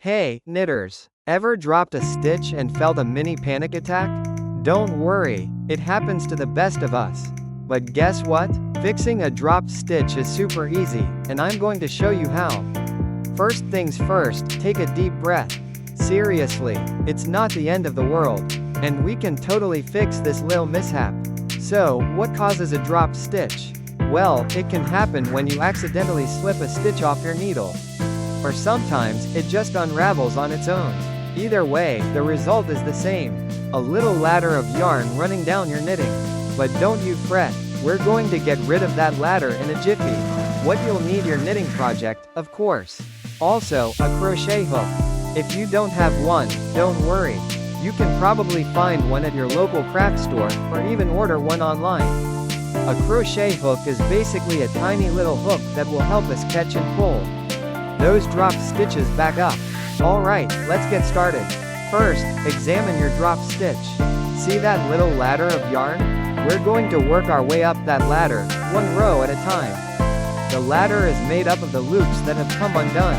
Hey, knitters! Ever dropped a stitch and felt a mini panic attack? Don't worry, it happens to the best of us. But guess what? Fixing a dropped stitch is super easy, and I'm going to show you how. First things first, take a deep breath. Seriously, it's not the end of the world, and we can totally fix this little mishap. So, what causes a dropped stitch? Well, it can happen when you accidentally slip a stitch off your needle. Or sometimes, it just unravels on its own. Either way, the result is the same. A little ladder of yarn running down your knitting. But don't you fret, we're going to get rid of that ladder in a jiffy. What you'll need your knitting project, of course. Also, a crochet hook. If you don't have one, don't worry. You can probably find one at your local craft store, or even order one online. A crochet hook is basically a tiny little hook that will help us catch and pull those dropped stitches back up. Alright, let's get started. First, examine your dropped stitch. See that little ladder of yarn? We're going to work our way up that ladder, one row at a time. The ladder is made up of the loops that have come undone.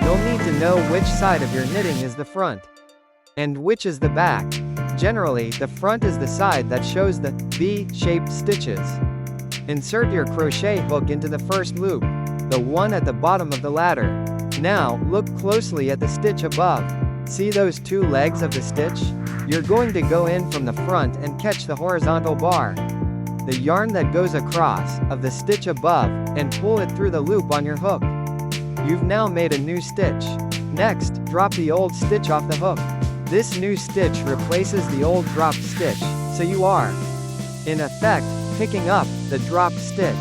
You'll need to know which side of your knitting is the front, and which is the back. Generally, the front is the side that shows the V-shaped stitches. Insert your crochet hook into the first loop, the one at the bottom of the ladder. Now, look closely at the stitch above. See those two legs of the stitch? You're going to go in from the front and catch the horizontal bar, the yarn that goes across, of the stitch above, and pull it through the loop on your hook. You've now made a new stitch. Next, drop the old stitch off the hook. This new stitch replaces the old dropped stitch, so you are, in effect, picking up the dropped stitch.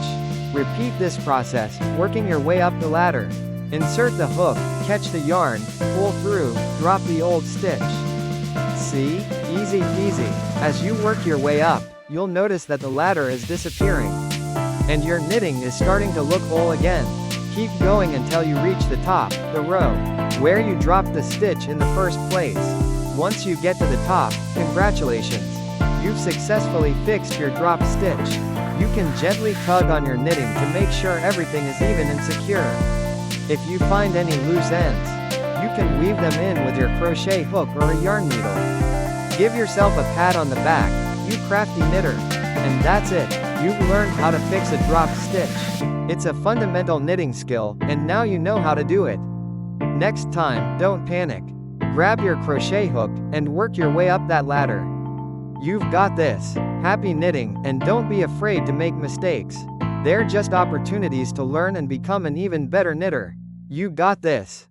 Repeat this process, working your way up the ladder. Insert the hook, catch the yarn, pull through, drop the old stitch. See? Easy peasy. As you work your way up, you'll notice that the ladder is disappearing, and your knitting is starting to look whole again. Keep going until you reach the top, the row, where you dropped the stitch in the first place. Once you get to the top, congratulations! You've successfully fixed your dropped stitch. You can gently tug on your knitting to make sure everything is even and secure. If you find any loose ends, you can weave them in with your crochet hook or a yarn needle. Give yourself a pat on the back, you crafty knitter. And that's it, you've learned how to fix a dropped stitch. It's a fundamental knitting skill, and now you know how to do it. Next time, don't panic. Grab your crochet hook, and work your way up that ladder. You've got this. Happy knitting, and don't be afraid to make mistakes. They're just opportunities to learn and become an even better knitter. You got this.